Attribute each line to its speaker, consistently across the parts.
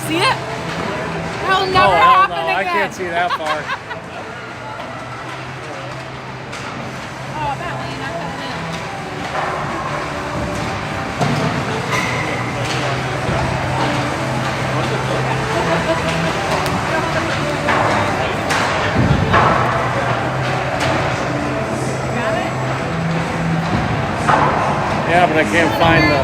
Speaker 1: see it? That'll never happen again.
Speaker 2: I can't see that far.
Speaker 1: Oh, apparently you're not coming in. Got it?
Speaker 2: Yeah, but I can't find the...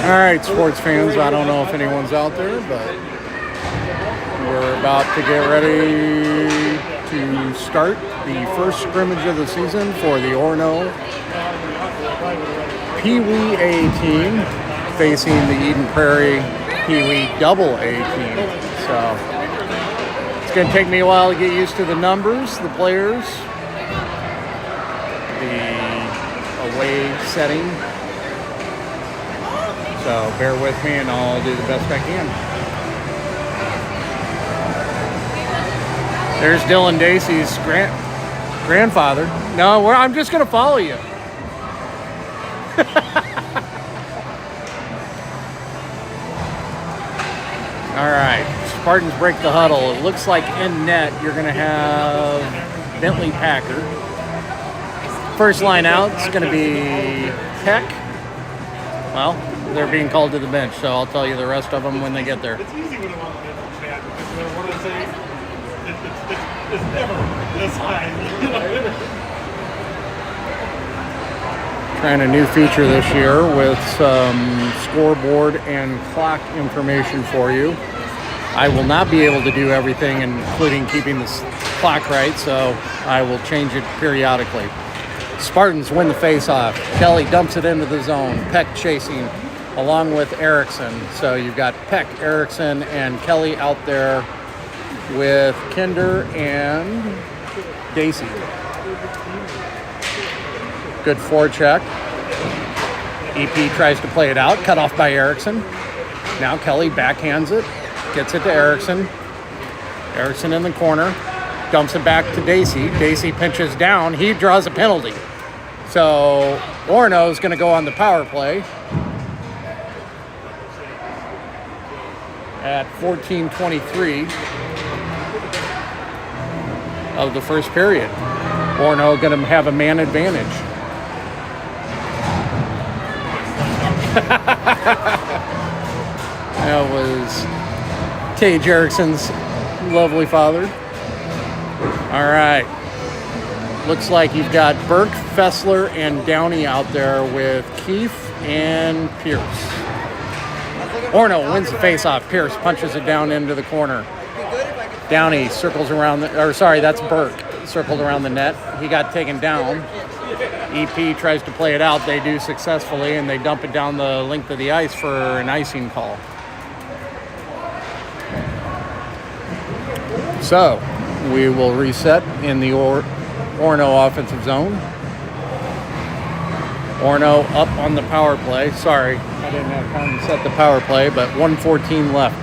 Speaker 2: All right, sports fans, I don't know if anyone's out there, but we're about to get ready to start the first scrimmage of the season for the Orono PWA team facing the Eden Prairie PWA team. So it's going to take me a while to get used to the numbers, the players, the away setting. So bear with me and I'll do the best I can. There's Dylan Dacey's grandfather. No, I'm just going to follow you. All right, Spartans break the huddle. It looks like in net you're going to have Bentley Packer. First line out is going to be Peck. Well, they're being called to the bench, so I'll tell you the rest of them when they get there.
Speaker 3: It's easy when I'm on the bench, man, because when I want to say it's never this high.
Speaker 2: Trying a new feature this year with some scoreboard and clock information for you. I will not be able to do everything, including keeping the clock right, so I will change it periodically. Spartans win the face-off. Kelly dumps it into the zone. Peck chasing along with Erickson. So you've got Peck, Erickson, and Kelly out there with Kinder and Dacey. Good forecheck. EP tries to play it out. Cut off by Erickson. Now Kelly backhands it. Gets it to Erickson. Erickson in the corner. Dumps it back to Dacey. Dacey pinches down. He draws a penalty. So Orono is going to go on the power play at 14:23 of the first period. Orono going to have a man advantage. That was Tage Erickson's lovely father. All right. Looks like you've got Burke, Fessler, and Downey out there with Keefe and Pierce. Orono wins the faceoff. Pierce punches it down into the corner. Downey circles around that's Burke. Circled around the net. He got taken down. EP tries to play it out. They do successfully, and they dump it down the length of the ice for an icing call. So, we will reset in the Orono offensive zone. Orono up on the power play. Sorry, I didn't have time to set the power play, but 1:14 left.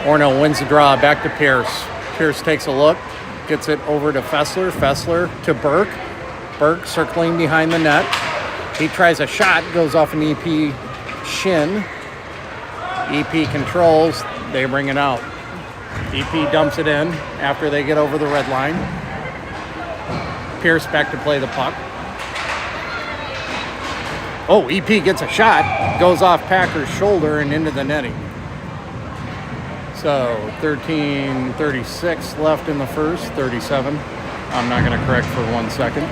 Speaker 2: Orono wins the draw, back to Pierce. Pierce takes a look, gets it over to Fessler. Fessler to Burke. Burke circling behind the net. He tries a shot, goes off an EP shin. EP controls, they bring it out. EP dumps it in after they get over the red line. Pierce back to play the puck. Oh, EP gets a shot, goes off Packer's shoulder and into the netting. So 13:36 left in the first, 37. I'm not going to correct for 1 second.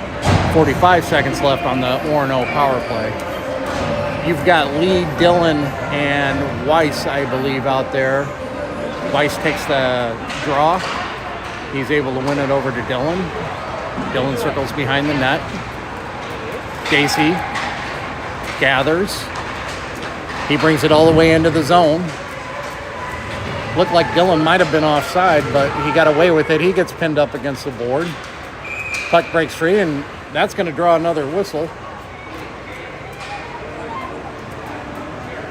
Speaker 2: 45 seconds left on the Orono power play. You've got Lee, Dillon, and Weiss, I believe, out there. Weiss takes the draw. He's able to win it over to Dillon. Dillon circles behind the net. Dacey gathers. He brings it all the way into the zone. Looked like Dillon might have been offside, but he got away with it. He gets pinned up against the board. Puck breaks free, and that's going to draw another whistle.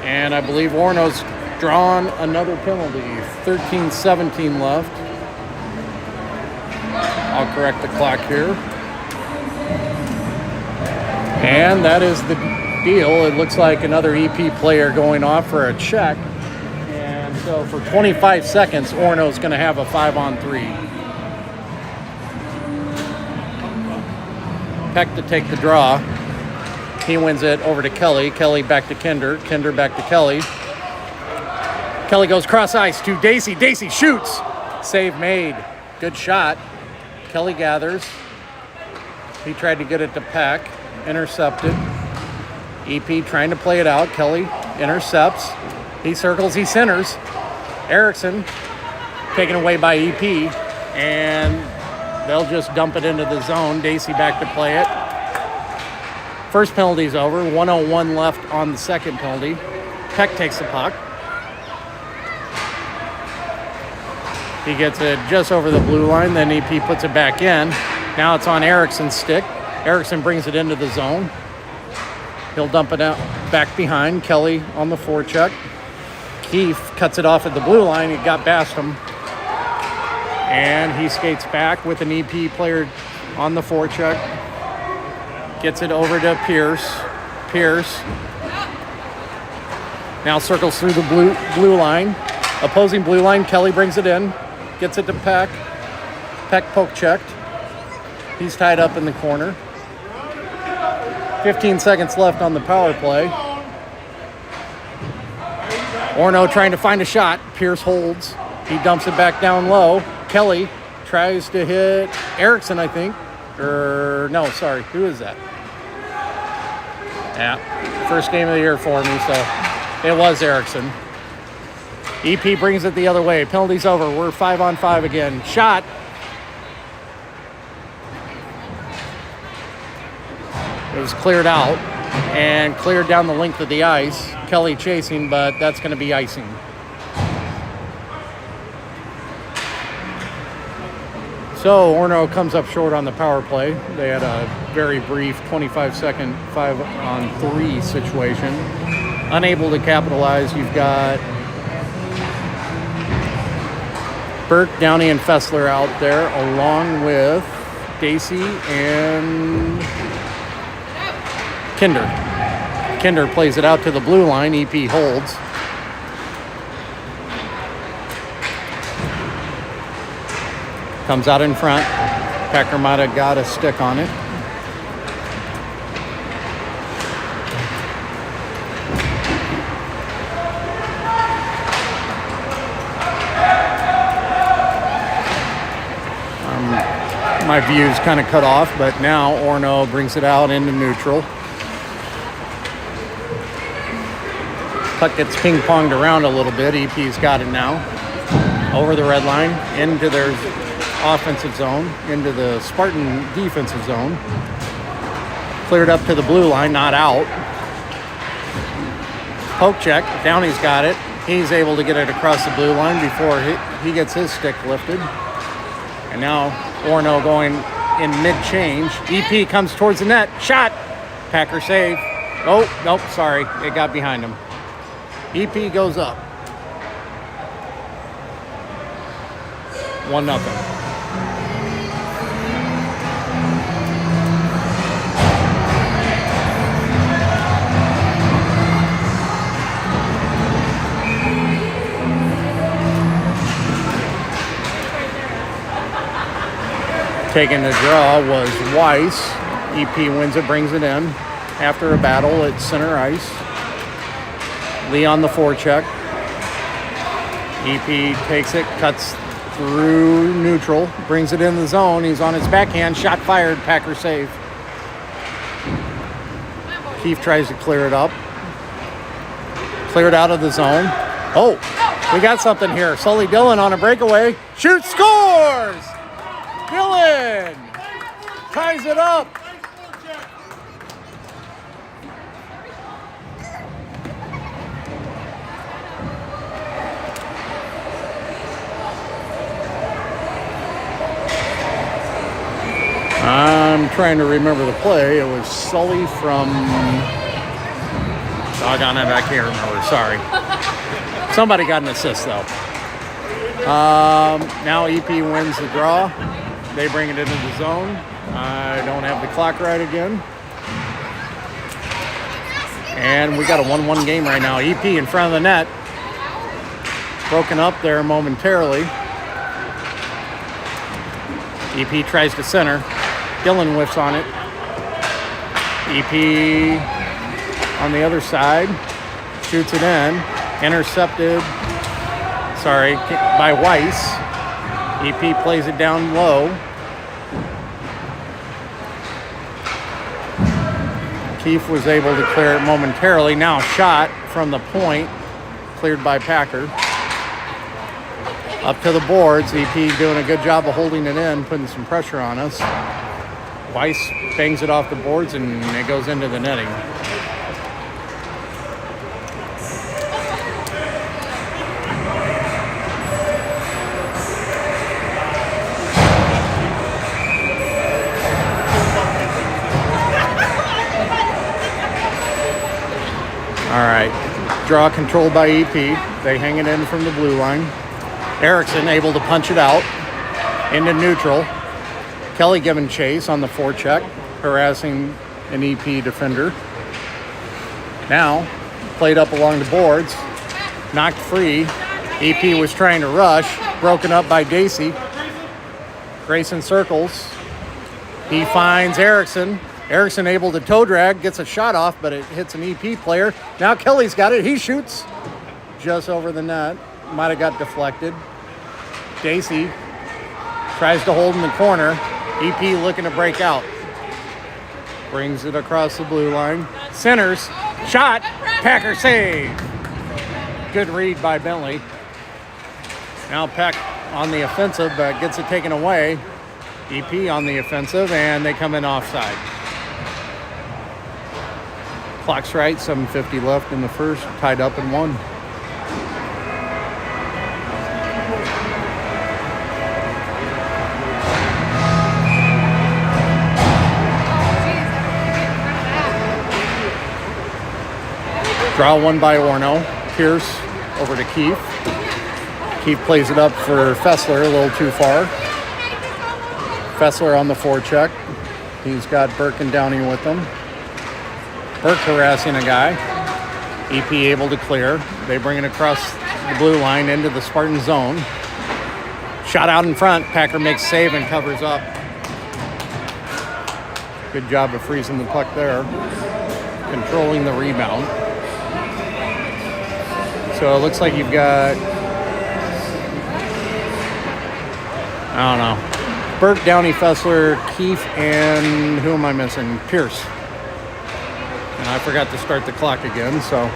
Speaker 2: And I believe Orono's drawn another penalty. 13:17 left. I'll correct the clock here. And that is the deal. It looks like another EP player going off for a check. And so for 25 seconds, Orono's going to have a 5-on-3. Peck to take the draw. He wins it over to Kelly. Kelly back to Kinder. Kinder back to Kelly. Kelly goes cross ice to Dacey. Dacey shoots. Save made. Good shot. Kelly gathers. He tried to get it to Peck. Intercepted. EP trying to play it out. Kelly intercepts. He circles. He centers. Erickson taken away by EP. And they'll just dump it into the zone. Dacey back to play it. First penalty's over. 1:01 left on the second penalty. Peck takes the puck. He gets it just over the blue line. Then EP puts it back in. Now it's on Erickson's stick. Erickson brings it into the zone. He'll dump it out back behind. Kelly on the forecheck. Keefe cuts it off at the blue line. He got past him. And he skates back with an EP player on the forecheck. Gets it over to Pierce. Pierce now circles through the blue line. Opposing blue line. Kelly brings it in. Gets it to Peck. Peck poke checked. He's tied up in the corner. 15 seconds left on the power play. Orono trying to find a shot. Pierce holds. He dumps it back down low. Kelly tries to hit Erickson, I think. No, sorry. Who is that? Yeah. First game of the year for me, so it was Erickson. EP brings it the other way. Penalty's over. We're 5-on-5 again. Shot. It was cleared out and cleared down the length of the ice. Kelly chasing, but that's going to be icing. So Orono comes up short on the power play. They had a very brief 25-second 5-on-3 situation. Unable to capitalize. You've got Burke, Downey, and Fessler out there, along with Dacey and Kinder. Kinder plays it out to the blue line. EP holds. Comes out in front. Packer might have got a stick on it. My view's kind of cut off, but now Orono brings it out into neutral. Puck gets ping-ponged around a little bit. EP's got it now. Over the red line, into their offensive zone, into the Spartan defensive zone. Cleared up to the blue line, not out. Poke check. Downey's got it. He's able to get it across the blue line before he gets his stick lifted. And now Orono going in mid-change. EP comes towards the net. Shot. Packer save. Oh, nope, sorry. It got behind him. EP goes up. 1-0. Taking the draw was Weiss. EP wins it, brings it in. After a battle at center ice. Lee on the forecheck. EP takes it, cuts through neutral, brings it in the zone. He's on his backhand, shot fired, Packer save. Keefe tries to clear it up. Cleared out of the zone. Oh, we got something here. Sully Dillon on a breakaway. Shoots, scores! Dillon ties it up. I'm trying to remember the play. It was Sully from... Doggone it, I can't remember. Sorry. Somebody got an assist, though. Now EP wins the draw. They bring it into the zone. I don't have the clock right again. And we got a 1-1 game right now. EP in front of the net. Broken up there momentarily. EP tries to center. Dillon whiffs on it. EP on the other side. Shoots it in. Intercepted. Sorry, by Weiss. EP plays it down low. Keefe was able to clear it momentarily. Now shot from the point. Cleared by Packer. Up to the boards. EP doing a good job of holding it in, putting some pressure on us. Weiss bangs it off the boards and it goes into the netting. All right, draw controlled by EP. They hang it in from the blue line. Erickson able to punch it out into neutral. Kelly giving chase on the forecheck, harassing an EP defender. Now, played up along the boards, knocked free. EP was trying to rush, broken up by Dacey. Grayson circles. He finds Erickson. Erickson able to toe drag, gets a shot off, but it hits an EP player. Now Kelly's got it. He shoots just over the net. Might have got deflected. Dacey tries to hold in the corner. EP looking to break out. Brings it across the blue line. Centers. Shot. Packer save. Good read by Bentley. Now Peck on the offensive, but gets it taken away. EP on the offensive, and they come in offside. Clock's right, 7:50 left in the first, tied up in 1. Draw one by Orono. Pierce over to Keefe. Keefe plays it up for Fessler, a little too far. Fessler on the forecheck. He's got Burke and Downey with him. Burke harassing a guy. EP able to clear. They bring it across the blue line into the Spartan zone. Shot out in front. Packer makes save and covers up. Good job of freezing the puck there. Controlling the rebound. So it looks like you've got, I don't know, Burke, Downey, Fessler, Keefe, and who am I missing? Pierce. And I forgot to start the clock again, so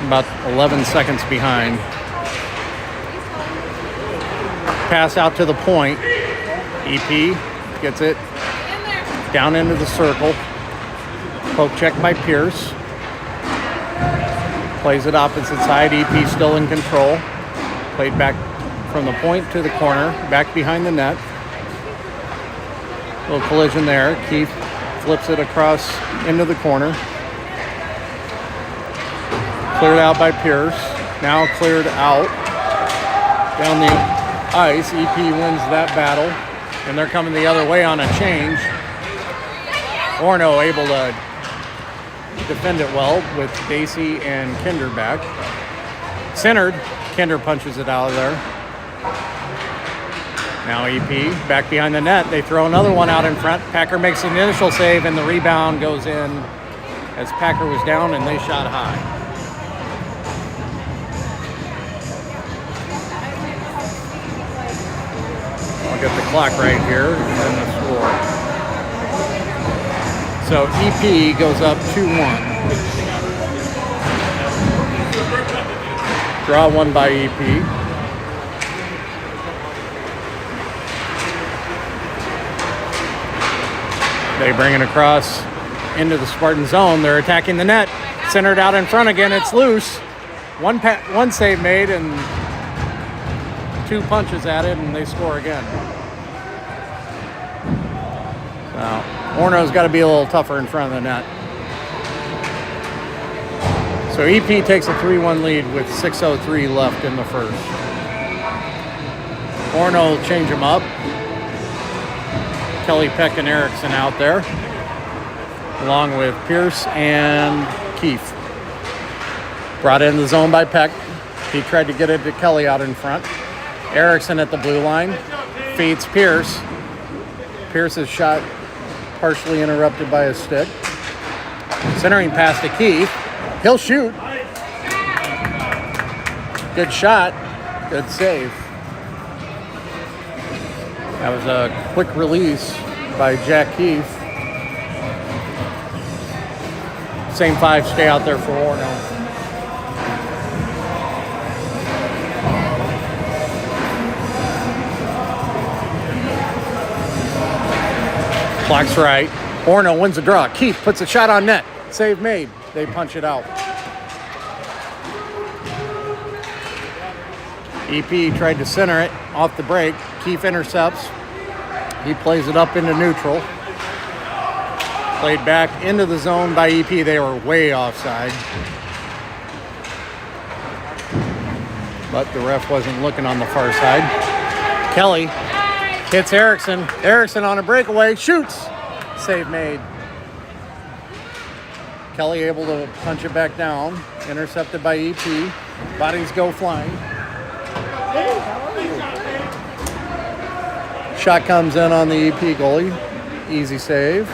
Speaker 2: about 11 seconds behind. Pass out to the point. EP gets it down into the circle. Poke check by Pierce. Plays it opposite side. EP still in control. Played back from the point to the corner. Back behind the net. Little collision there. Keefe flips it across into the corner. Cleared out by Pierce. Now cleared out. Down the ice. EP wins that battle. And they're coming the other way on a change. Orono able to defend it well with Dacey and Kinder back. Centered. Kinder punches it out of there. Now EP back behind the net. They throw another one out in front. Packer makes an initial save, and the rebound goes in as Packer was down and they shot high. I'll get the clock right here and the score. So EP goes up 2-1. Draw one by EP. They bring it across into the Spartan zone. They're attacking the net. Centered out in front again. It's loose. One save made and 2 punches at it, and they score again. Now, Orono's got to be a little tougher in front of the net. So EP takes a 3-1 lead with 6:03 left in the first. Orono will change them up. Kelly, Peck, and Erickson out there, along with Pierce and Keefe. Brought in the zone by Peck. He tried to get it to Kelly out in front. Erickson at the blue line. Feeds Pierce. Pierce's shot partially interrupted by a stick. Centering pass to Keefe. He'll shoot. Good shot. Good save. That was a quick release by Jack Keefe. Same 5 stay out there for Orono. Clock's right. Orono wins the draw. Keefe puts a shot on net. Save made. They punch it out. EP tried to center it off the break. Keefe intercepts. He plays it up into neutral. Played back into the zone by EP. They were way offside. But the ref wasn't looking on the far side. Kelly hits Erickson. Erickson on a breakaway. Shoots. Save made. Kelly able to punch it back down. Intercepted by EP. Bodies go flying. Shot comes in on the EP goalie. Easy save.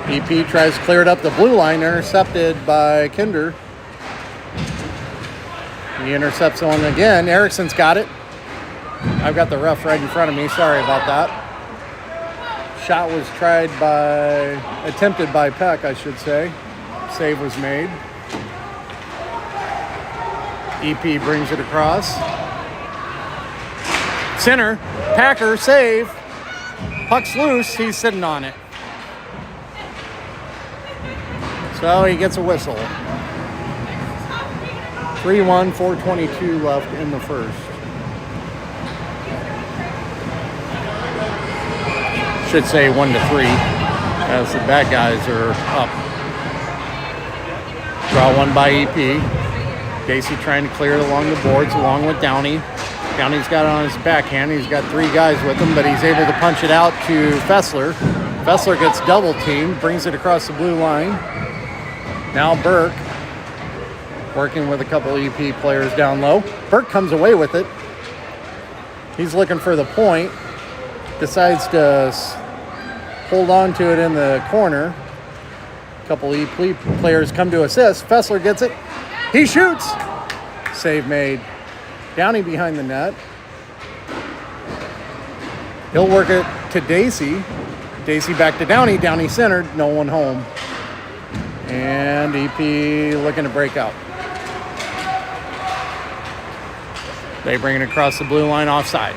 Speaker 2: EP tries to clear it up the blue line. Intercepted by Kinder. He intercepts one again. Erickson's got it. I've got the ref right in front of me. Sorry about that. Shot was attempted by Peck, I should say. Save was made. EP brings it across. Center. Packer save. Puck's loose. He's sitting on it. So he gets a whistle. 3-1, 4:22 left in the first. Should say 1-3 as the bad guys are up. Draw one by EP. Dacey trying to clear it along the boards along with Downey. Downey's got it on his backhand. He's got 3 guys with him, but he's able to punch it out to Fessler. Fessler gets double teamed, brings it across the blue line. Now Burke working with a couple EP players down low. Burke comes away with it. He's looking for the point. Decides to hold on to it in the corner. A couple EP players come to assist. Fessler gets it. He shoots. Save made. Downey behind the net. He'll work it to Dacey. Dacey back to Downey. Downey centered. No one home. And EP looking to break out. They bring it across the blue line offside.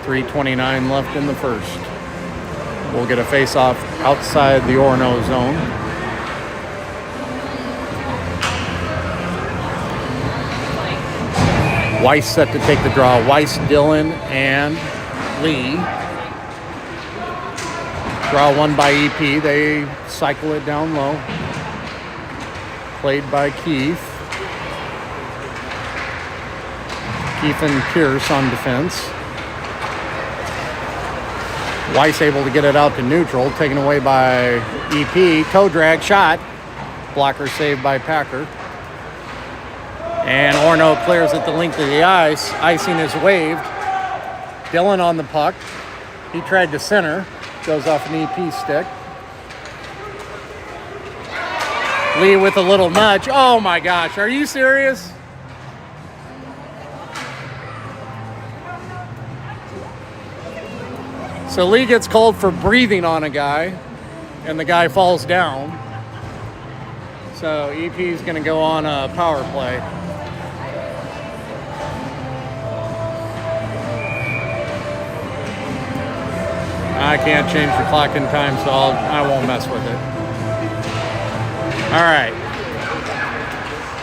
Speaker 2: 3:29 left in the first. We'll get a face-off outside the Orono zone. Weiss set to take the draw. Weiss, Dillon, and Lee. Draw one by EP. They cycle it down low. Played by Keefe. Keefe and Pierce on defense. Weiss able to get it out to neutral. Taken away by EP. Toe drag shot. Blocker saved by Packer. And Orono clears at the length of the ice. Icing is waved. Dylan on the puck. He tried to center. Goes off an EP stick. Lee with a little nudge. Oh my gosh, are you serious? So Lee gets called for breathing on a guy, and the guy falls down. So EP's going to go on a power play. I can't change the clock in time, so I won't mess with it. All right.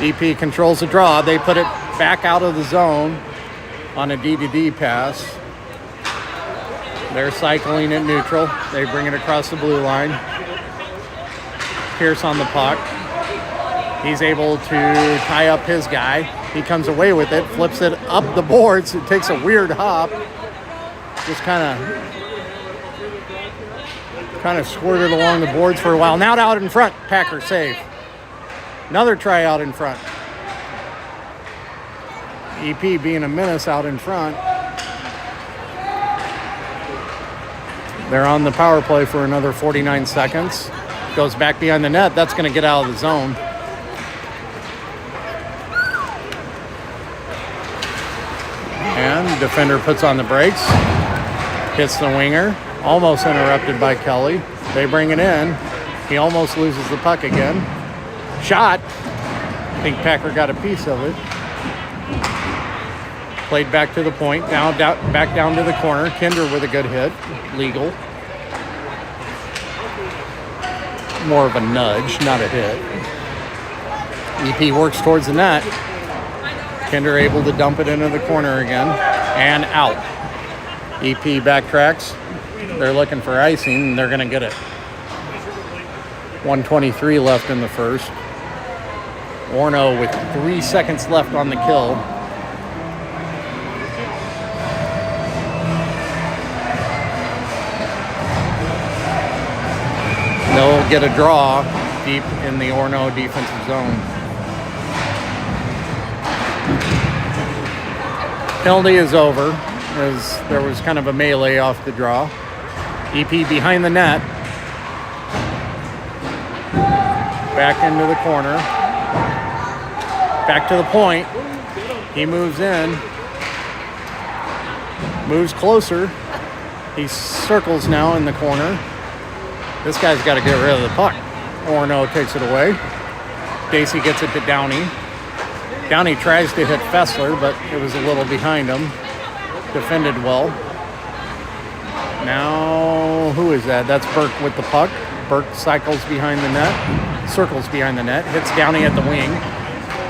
Speaker 2: EP controls the draw. They put it back out of the zone on a D-to-D pass. They're cycling at neutral. They bring it across the blue line. Pierce on the puck. He's able to tie up his guy. He comes away with it, flips it up the boards. It takes a weird hop. Just kind of squirted along the boards for a while. Now out in front. Packer save. Another try out in front. EP being a menace out in front. They're on the power play for another 49 seconds. Goes back behind the net. That's going to get out of the zone. And defender puts on the brakes. Hits the winger. Almost interrupted by Kelly. They bring it in. He almost loses the puck again. Shot. I think Packer got a piece of it. Played back to the point. Now back down to the corner. Kinder with a good hit. Legal. More of a nudge, not a hit. EP works towards the net. Kinder able to dump it into the corner again. And out. EP backtracks. They're looking for icing, and they're going to get it. 1:23 left in the first. Orono with 3 seconds left on the kill. They'll get a draw deep in the Orono defensive zone. Penalty is over, as there was kind of a melee off the draw. EP behind the net. Back into the corner. Back to the point. He moves in. Moves closer. He circles now in the corner. This guy's got to get rid of the puck. Orono takes it away. Dacey gets it to Downey. Downey tries to hit Fessler, but it was a little behind him. Defended well. Now, who is that? That's Burke with the puck. Burke cycles behind the net, circles behind the net, hits Downey at the wing.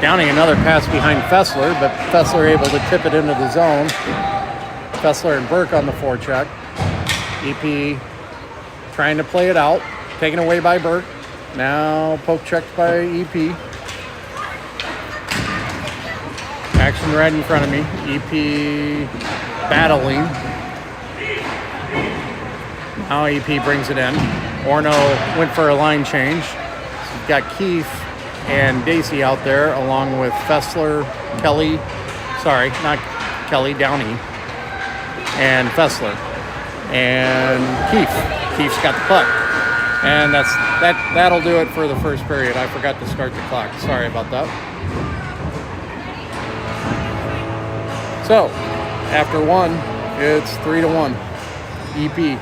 Speaker 2: Downey another pass behind Fessler, but Fessler able to tip it into the zone. Fessler and Burke on the forecheck. EP trying to play it out, taken away by Burke. Now poke checked by EP. Action right in front of me. EP battling. Now EP brings it in. Orono went for a line change. So you've got Keefe and Dacey out there, along with Fessler, Kelly, sorry, not Kelly, Downey, and Fessler. And Keefe's got the puck. And that'll do it for the first period. I forgot to start the clock. Sorry about that. So, after one, it's 3-1. EP.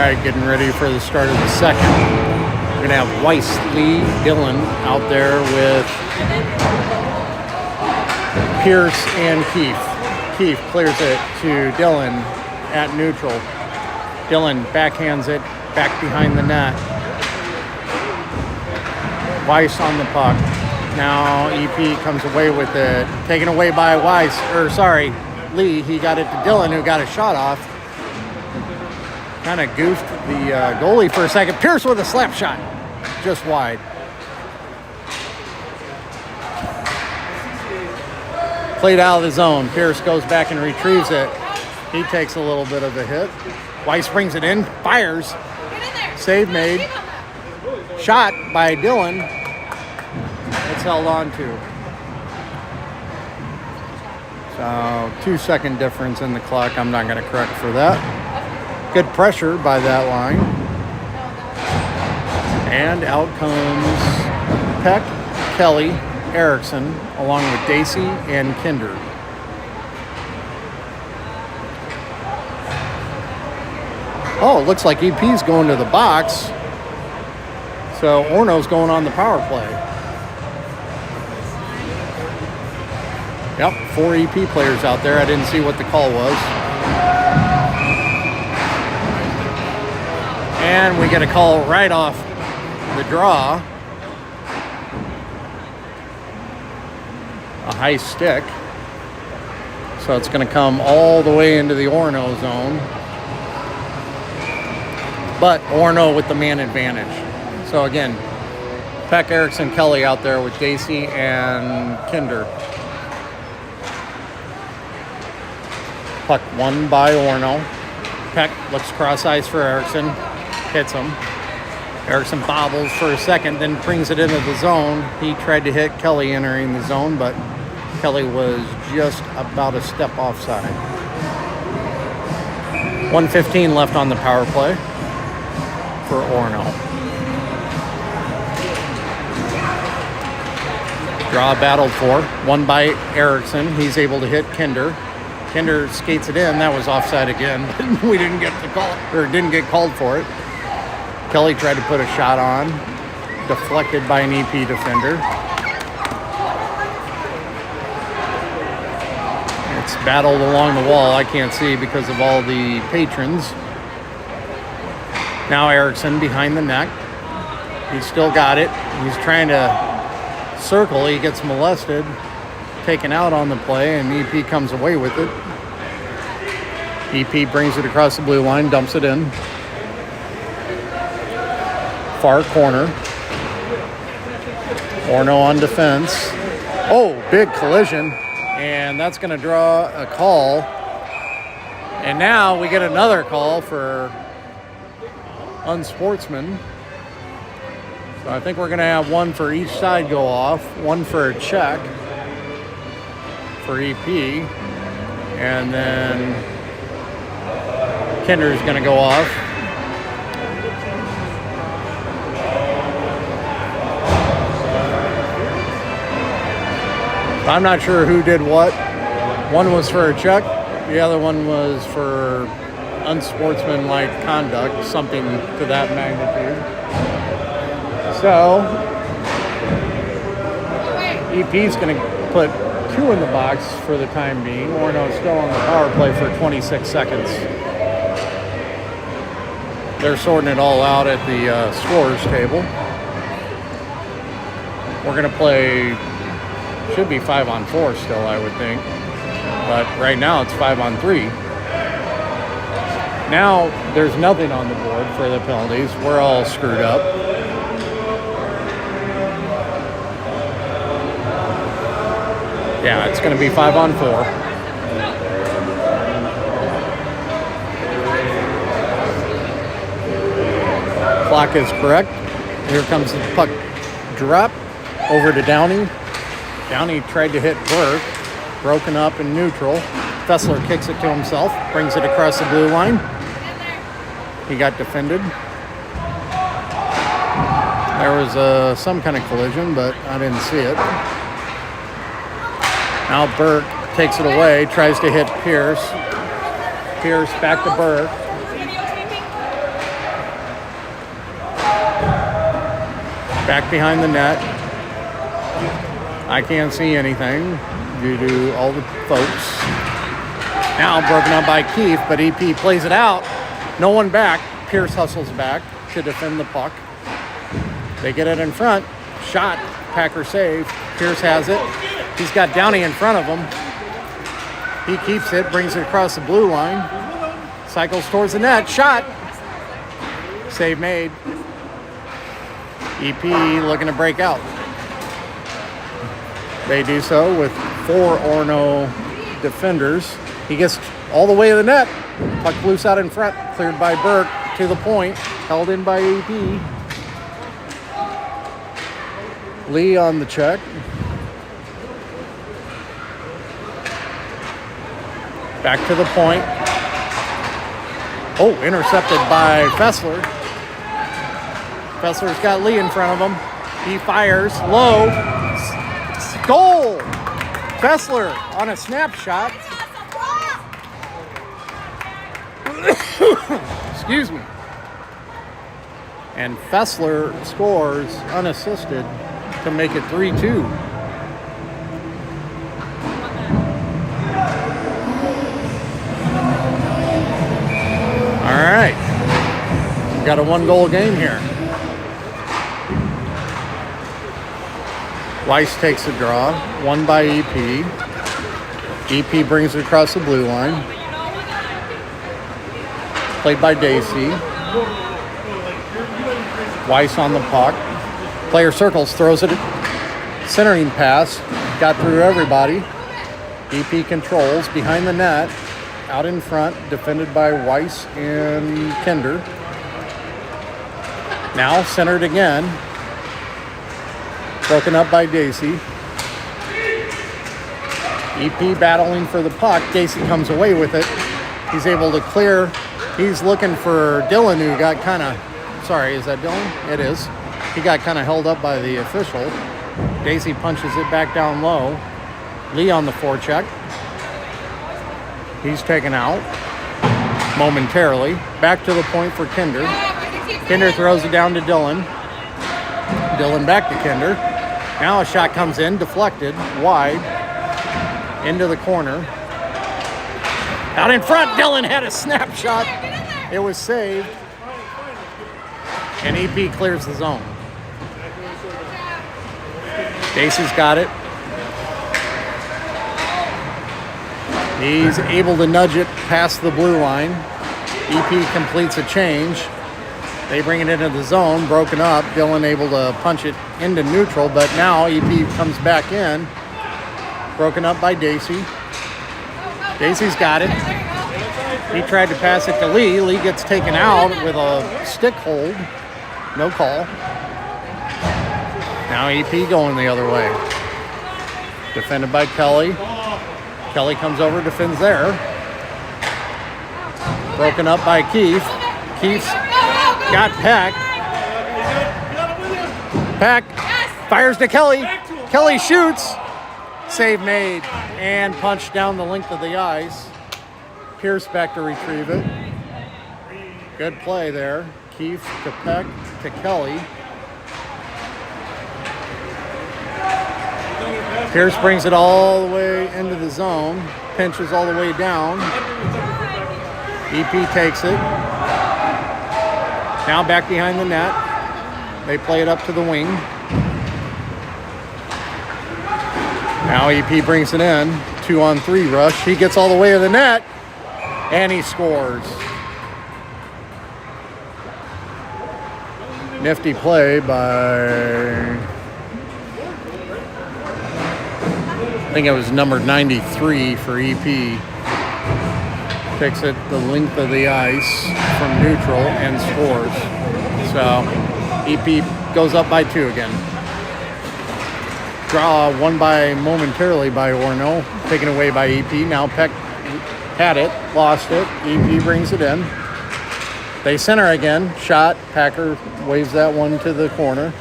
Speaker 2: right, getting ready for the start of the second. We're going to have Weiss, Lee, Dillon out there with Pierce and Keefe. Keefe clears it to Dillon at neutral. Dillon backhands it back behind the net. Weiss on the puck. Now EP comes away with it. Taken away by Lee. He got it to Dillon, who got a shot off. Kind of goofed the goalie for a second. Pierce with a slap shot. Just wide. Played out of the zone. Pierce goes back and retrieves it. He takes a little bit of a hit. Weiss brings it in. Fires. Save made. Shot by Dillon. It's held on to. So 2 second difference in the clock. I'm not going to correct for that. Good pressure by that line. And out comes Peck, Kelly, Erickson, along with Dacey and Kinder. Oh, it looks like EP's going to the box. So Orono's going on the power play. Yep, 4 EP players out there. I didn't see what the call was. And we get a call right off the draw. A high stick. So it's going to come all the way into the Orono zone. But Orono with the man advantage. So again, Peck, Erickson, Kelly out there with Dacey and Kinder. Puck won by Orono. Peck looks cross ice for Erickson. Hits him. Erickson bobbles for a second, then brings it into the zone. He tried to hit Kelly entering the zone, but Kelly was just about a step offside. 1:15 left on the power play for Orono. Draw battled for. Won by Erickson. He's able to hit Kinder. Kinder skates it in. That was offside again. We didn't get the call, or didn't get called for it. Kelly tried to put a shot on. Deflected by an EP defender. It's battled along the wall. I can't see because of all the patrons. Now Erickson behind the net. He's still got it. He's trying to circle. He gets molested. Taken out on the play, and EP comes away with it. EP brings it across the blue line, dumps it in. Far corner. Orono on defense. Oh, big collision. And that's going to draw a call. And now we get another call for unsportsman. So I think we're going to have one for each side go off. One for a check for EP. And then Kinder's going to go off. I'm not sure who did what. One was for a check. The other one was for unsportsmanlike conduct, something to that magnitude. So, EP's going to put 2 in the box for the time being. Orono's still on the power play for 26 seconds. They're sorting it all out at the scorers table. We're going to play... Should be 5-on-4 still, I would think. But right now it's 5-on-3. Now there's nothing on the board for the penalties. We're all screwed up. Yeah, it's going to be 5-on-4. Clock is correct. Here comes the puck drop over to Downey. Downey tried to hit Burke, broken up in neutral. Fessler kicks it to himself, brings it across the blue line. He got defended. There was some kind of collision, but I didn't see it. Now Burke takes it away, tries to hit Pierce. Pierce back to Burke. Back behind the net. I can't see anything due to all the folks. Now broken up by Keefe, but EP plays it out. No one back. Pierce hustles back to defend the puck. They get it in front. Shot. Packer save. Pierce has it. He's got Downey in front of him. He keeps it, brings it across the blue line. Cycles towards the net. Shot. Save made. EP looking to break out. They do so with 4 Orono defenders. He gets all the way to the net. Puck loose out in front. Cleared by Burke to the point. Held in by EP. Lee on the check. Back to the point. Oh, intercepted by Fessler. Fessler's got Lee in front of him. He fires low. Goal! Fessler on a snapshot. Excuse me. And Fessler scores unassisted to make it 3-2. All right. We've got a 1-goal game here. Weiss takes the draw, won by EP. EP brings it across the blue line. Played by Dacey. Weiss on the puck. Player circles, throws it. Centering pass, got through everybody. EP controls behind the net. Out in front, defended by Weiss and Kinder. Now centered again. Broken up by Dacey. EP battling for the puck. Dacey comes away with it. He's able to clear. He's looking for Dylan, who got kind of... Sorry, is that Dylan? It is. He got kind of held up by the official. Dacey punches it back down low. Lee on the forecheck. He's taken out momentarily. Back to the point for Kinder. Kinder throws it down to Dylan. Dylan back to Kinder. Now a shot comes in, deflected, wide, into the corner. Out in front, Dylan had a snapshot. It was saved. And EP clears the zone. Dacey's got it. He's able to nudge it past the blue line. EP completes a change. They bring it into the zone, broken up. Dylan able to punch it into neutral, but now EP comes back in. Broken up by Dacey. Dacey's got it. He tried to pass it to Lee. Lee gets taken out with a stick hold. No call. Now EP going the other way. Defended by Kelly. Kelly comes over, defends there. Broken up by Keefe. Keefe's got Peck. Peck fires to Kelly. Kelly shoots. Save made. And punched down the length of the ice. Pierce back to retrieve it. Good play there. Keefe to Peck to Kelly. Pierce brings it all the way into the zone. Pinches all the way down. EP takes it. Now back behind the net. They play it up to the wing. Now EP brings it in. 2-on-3 rush. He gets all the way to the net. And he scores. Nifty play by... I think it was number 93 for EP. Takes it the length of the ice from neutral and scores. So EP goes up by 2 again. Draw won by momentarily by Orono, taken away by EP. Now Peck had it, lost it. EP brings it in. They center again. Shot. Packer waves that one to the corner.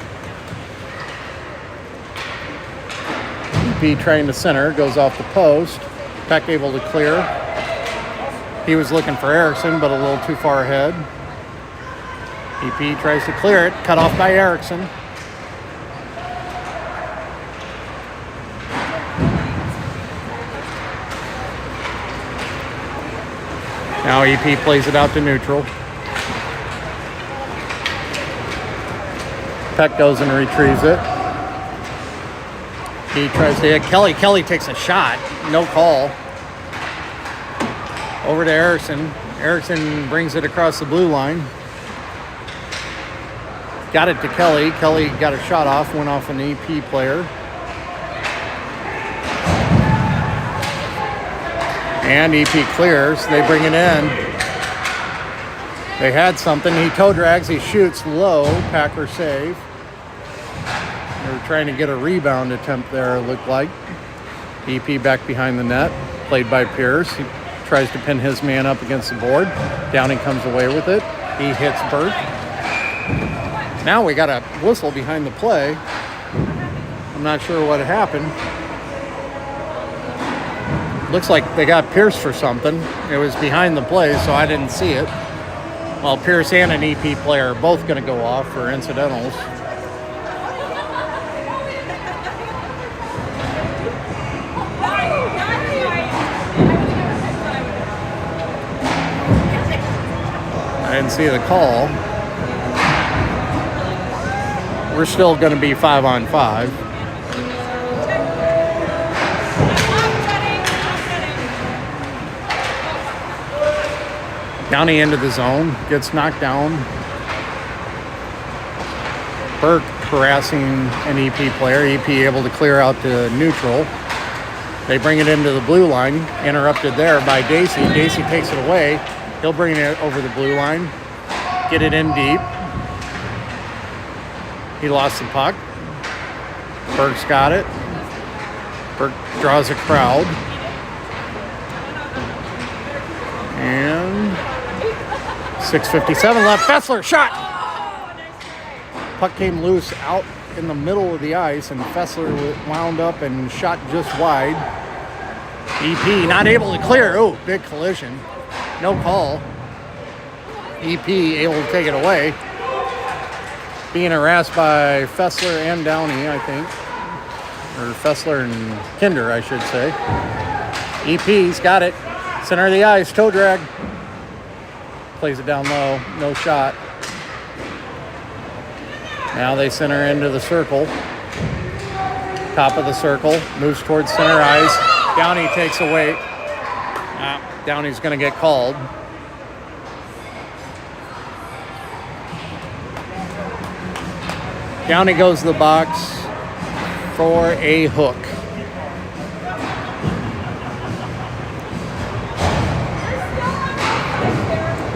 Speaker 2: EP trying to center, goes off the post. Peck able to clear. He was looking for Erickson, but a little too far ahead. EP tries to clear it, cut off by Erickson. Now EP plays it out to neutral. Peck goes and retrieves it. He tries to hit Kelly. Kelly takes a shot. No call. Over to Erickson. Erickson brings it across the blue line. Got it to Kelly. Kelly got a shot off. Went off an EP player. And EP clears. They bring it in. They had something. He toe drags. He shoots low. Packer save. They were trying to get a rebound attempt there, it looked like. EP back behind the net. Played by Pierce. He tries to pin his man up against the board. Downing comes away with it. He hits Burke. Now we got a whistle behind the play. I'm not sure what happened. Looks like they got Pierce for something. It was behind the play, so I didn't see it. Well, Pierce and an EP player are both going to go off for incidentals. I didn't see the call. We're still going to be 5-on-5. Downey into the zone, gets knocked down. Burke harassing an EP player. EP able to clear out to neutral. They bring it into the blue line, interrupted there by Dacey. Dacey takes it away. He'll bring it over the blue line, get it in deep. He lost the puck. Burke's got it. Burke draws a crowd. And 6:57 left. Fessler shot. Puck came loose out in the middle of the ice, and Fessler wound up and shot just wide. EP not able to clear. Oh, big collision. No call. EP able to take it away. Being harassed by Fessler and Downey, I think. Or Fessler and Kinder, I should say. EP's got it. Center of the ice, toe drag. Plays it down low, no shot. Now they center into the circle. Top of the circle, moves towards center ice. Downey takes away. Downey's going to get called. Downey goes to the box for a hook.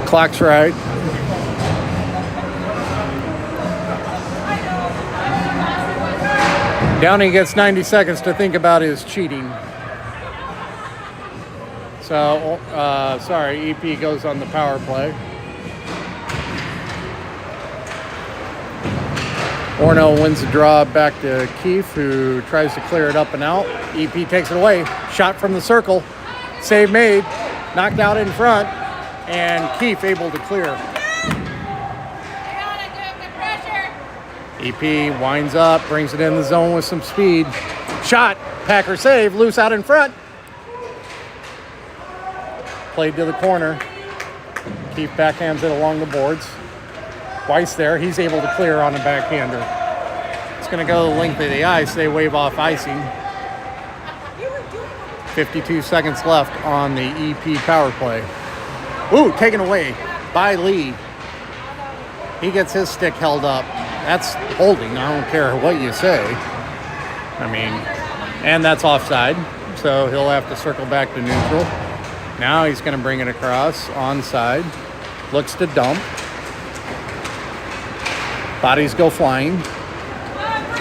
Speaker 2: Clock's right. Downey gets 90 seconds to think about his cheating. So, sorry, EP goes on the power play. Orono wins the draw back to Keefe, who tries to clear it up and out. EP takes it away. Shot from the circle. Save made. Knocked out in front. And Keefe able to clear. EP winds up, brings it in the zone with some speed. Shot. Packer save. Loose out in front. Played to the corner. Keefe backhands it along the boards. Weiss there. He's able to clear on a backhander. It's going to go the length of the ice. They wave off icing. 52 seconds left on the EP power play. Ooh, taken away by Lee. He gets his stick held up. That's holding. I don't care what you say. I mean, and that's offside. So he'll have to circle back to neutral. Now he's going to bring it across, onside. Looks to dump. Bodies go flying.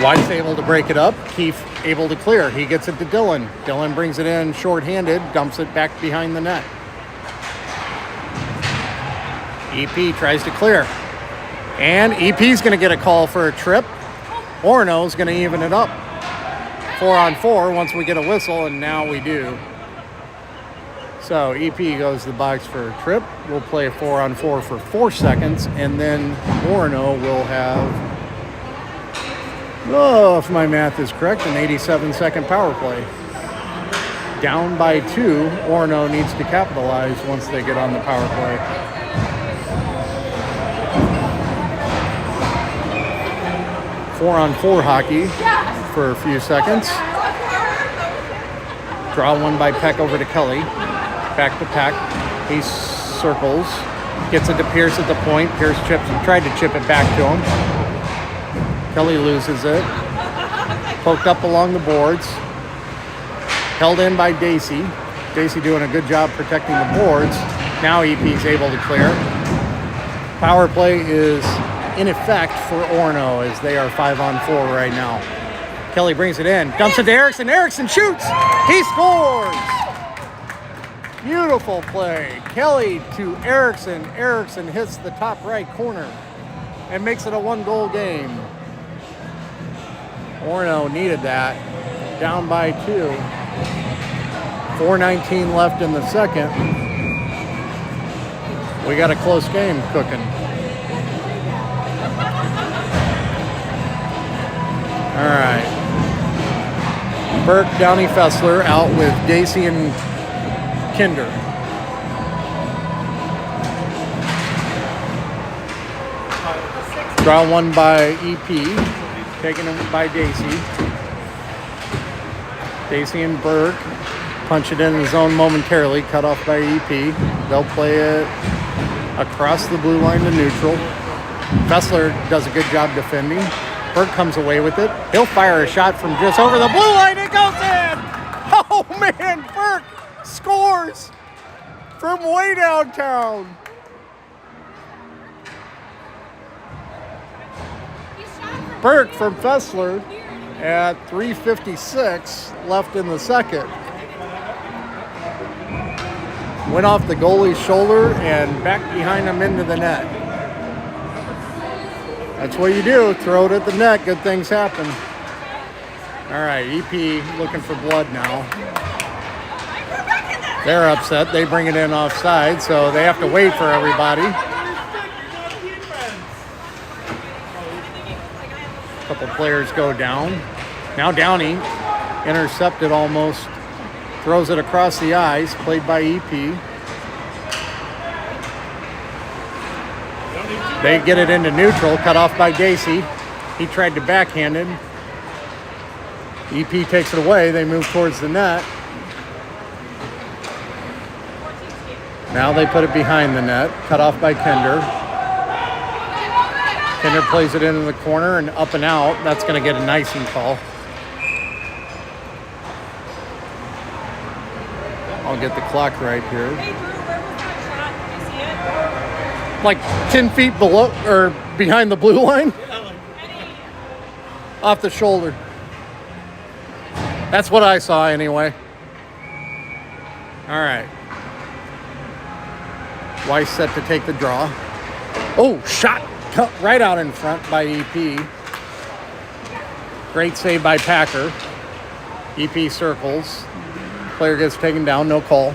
Speaker 2: Weiss able to break it up. Keefe able to clear. He gets it to Dillon. Dillon brings it in shorthanded, dumps it back behind the net. EP tries to clear. And EP's going to get a call for a trip. Orono's going to even it up. 4-on-4 once we get a whistle, and now we do. So EP goes to the box for a trip. We'll play a 4-on-4 for 4 seconds, and then Orono will have, if my math is correct, an 87-second power play. Down by 2. Orono needs to capitalize once they get on the power play. Four-on-four hockey for a few seconds. Draw one by Peck over to Kelly. Back to Peck. He circles. Gets it to Pierce at the point. Pierce tried to chip it back to him. Kelly loses it. Poked up along the boards. Held in by Dacey. Dacey doing a good job protecting the boards. Now EP's able to clear. Power play is in effect for Orono as they are 5-on-4 right now. Kelly brings it in. Dumps it to Erickson. Erickson shoots. He scores. Beautiful play. Kelly to Erickson. Erickson hits the top right corner and makes it a 1-goal game. Orono needed that. Down by 2. 4:19 left in the second. We got a close game cooking. All right. Burke, Downey, Fessler out with Dacey and Kinder. Draw one by EP. Taken by Dacey. Dacey and Burke punch it in the zone momentarily, cut off by EP. They'll play it across the blue line to neutral. Fessler does a good job defending. Burke comes away with it. He'll fire a shot from just over the blue line. It goes in! Oh man, Burke scores from way downtown. Burke from Fessler at 3:56 left in the second. Went off the goalie's shoulder and back behind him into the net. That's what you do. Throw it at the net. Good things happen. All right, EP looking for blood now. They're upset. They bring it in offside, so they have to wait for everybody. A couple players go down. Now Downey, intercepted almost. Throws it across the ice, played by EP. They get it into neutral, cut off by Dacey. He tried to backhand it. EP takes it away. They move towards the net. Now they put it behind the net, cut off by Kinder. Kinder plays it into the corner and up and out. That's going to get an icing call. I'll get the clock right here.
Speaker 1: Hey, Drew, where was that shot? Did you see it?
Speaker 2: Like 10 feet below or behind the blue line? Off the shoulder. That's what I saw anyway. All right. Weiss set to take the draw. Oh, shot cut right out in front by EP. Great save by Packer. EP circles. Player gets taken down, no call.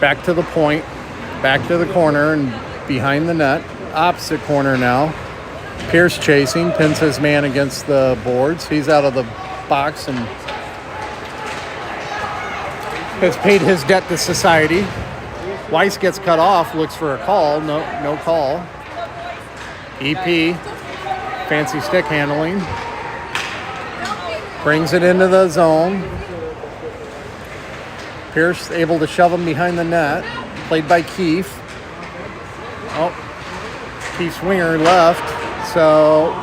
Speaker 2: Back to the point, back to the corner and behind the net. Opposite corner now. Pierce chasing, pins his man against the boards. He's out of the box and has paid his debt to society. Weiss gets cut off, looks for a call, no call. EP, fancy stick handling. Brings it into the zone. Pierce able to shove him behind the net. Played by Keefe. Oh, Keefe Swinger left. So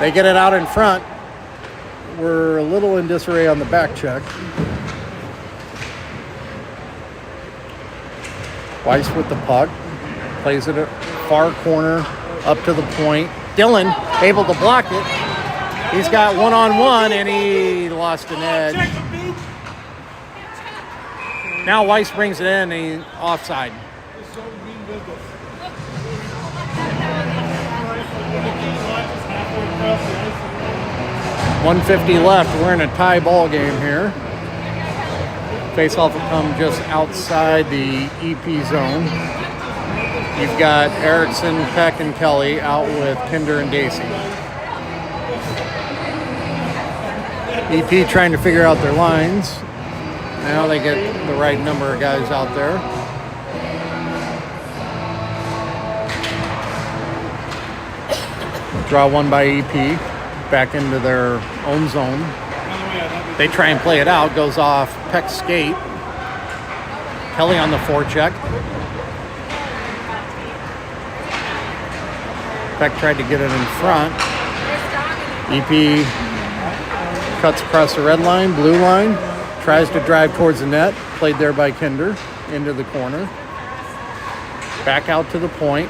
Speaker 2: they get it out in front. We're a little in disarray on the back check. Weiss with the puck. Plays it at far corner up to the point. Dillon able to block it. He's got one-on-one, and he lost an edge. Now Weiss brings it in, and he's offside. 150 left. We're in a tie ball game here. Face-off will come just outside the EP zone. You've got Erickson, Peck, and Kelly out with Kinder and Dacey. EP trying to figure out their lines. Now they get the right number of guys out there. Draw one by EP. Back into their own zone. They try and play it out. Goes off Peck's skate. Kelly on the forecheck. Peck tried to get it in front. EP cuts across the red line, blue line. Tries to drive towards the net. Played there by Kinder. Into the corner. Back out to the point.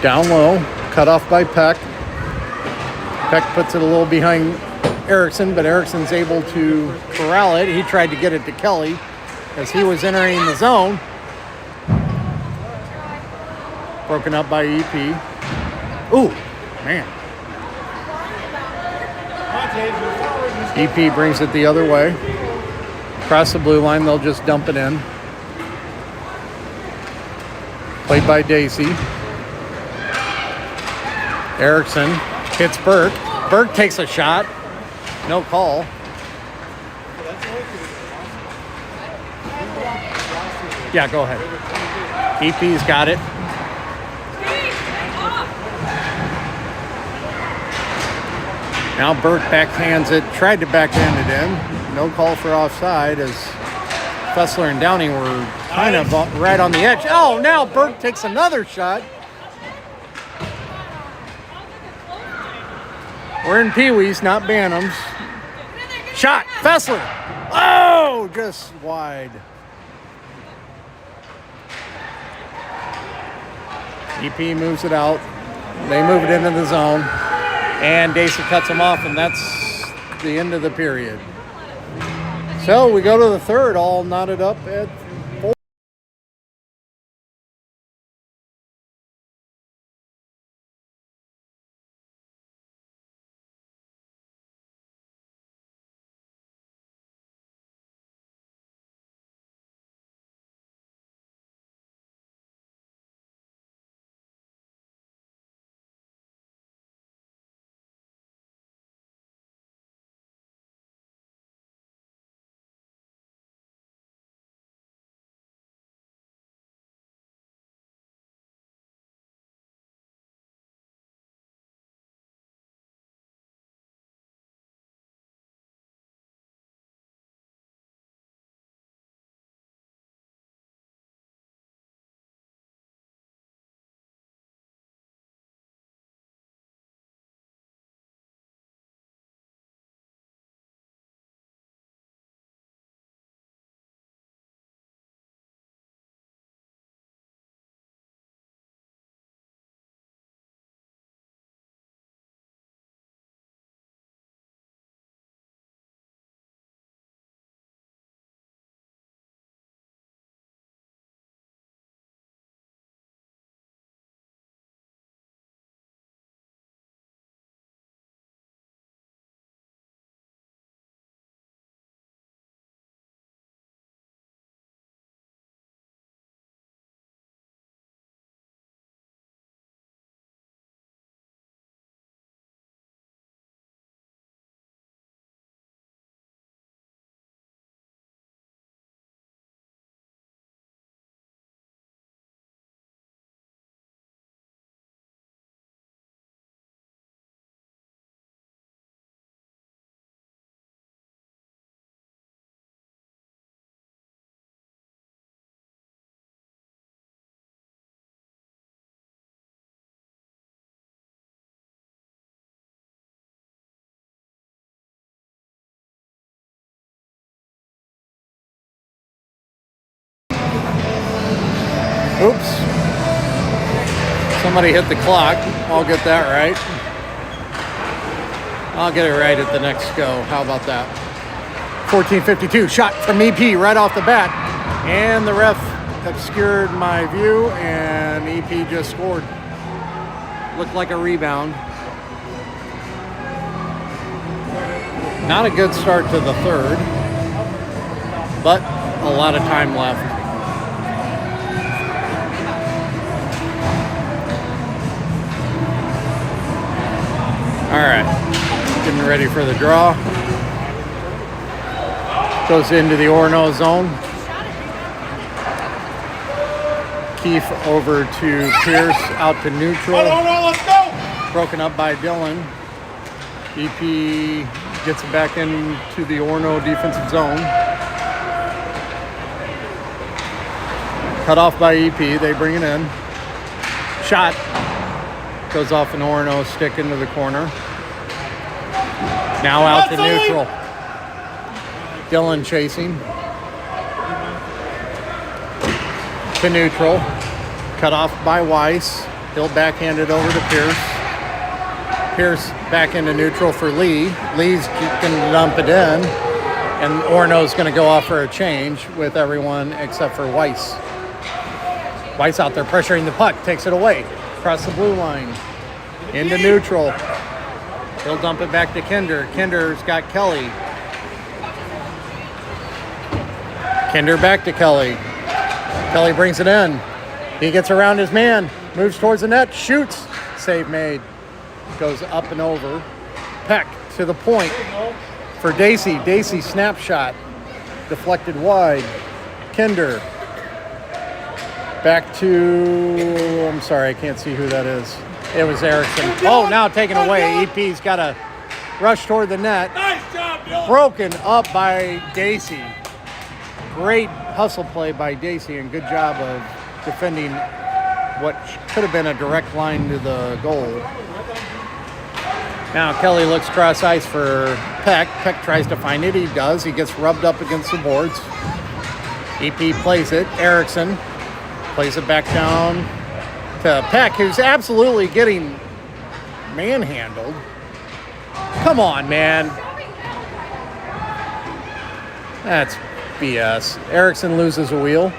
Speaker 2: Down low. Cut off by Peck. Peck puts it a little behind Erickson, but Erickson's able to corral it. He tried to get it to Kelly as he was entering the zone. Broken up by EP. Ooh, man. EP brings it the other way. Across the blue line, they'll just dump it in. Played by Daisy. Erickson hits Burke. Burke takes a shot. No call. Yeah, go ahead. EP's got it. Now Burke backhands it. Tried to backhand it in. No call for offside as Fessler and Downey were kind of right on the edge. Oh, now Burke takes another shot. We're in Pee-wees, not Bantams. Shot, Fessler. Oh, just wide. EP moves it out. They move it into the zone. And Daisy cuts them off, and that's the end of the period. So we go to the third, all knotted up at 4. Oops. Somebody hit the clock. I'll get that right. I'll get it right at the next go. How about that? 14:52. Shot from EP right off the bat. And the ref obscured my view, and EP just scored. Looked like a rebound. Not a good start to the third, but a lot of time left. All right, getting ready for the draw. Goes into the Orono zone. Keefe over to Pierce, out to neutral.
Speaker 3: Let's go!
Speaker 2: Broken up by Dylan. EP gets it back into the Orono defensive zone. Cut off by EP, they bring it in. Shot. Goes off an Orono stick into the corner. Now out to neutral. Dylan chasing. To neutral. Cut off by Weiss. He'll backhand it over to Pierce. Pierce back into neutral for Lee. Lee's going to dump it in. And Orono's going to go off for a change with everyone except for Weiss. Weiss out there pressuring the puck. Takes it away. Across the blue line. Into neutral. He'll dump it back to Kinder. Kinder's got Kelly. Kinder back to Kelly. Kelly brings it in. He gets around his man. Moves towards the net. Shoots. Save made. Goes up and over. Peck to the point for Dacey. Dacey snapshot. Deflected wide. Kinder. Back to, I'm sorry, I can't see who that is. It was Erickson. Oh, now taken away. EP's got to rush toward the net.
Speaker 3: Nice job, Dylan.
Speaker 2: Broken up by Dacey. Great hustle play by Dacey and good job of defending what could have been a direct line to the goal. Now Kelly looks cross ice for Peck. Peck tries to find it. He does. He gets rubbed up against the boards. EP plays it. Erickson plays it back down to Peck, who's absolutely getting manhandled. Come on, man. That's BS. Erickson loses a wheel.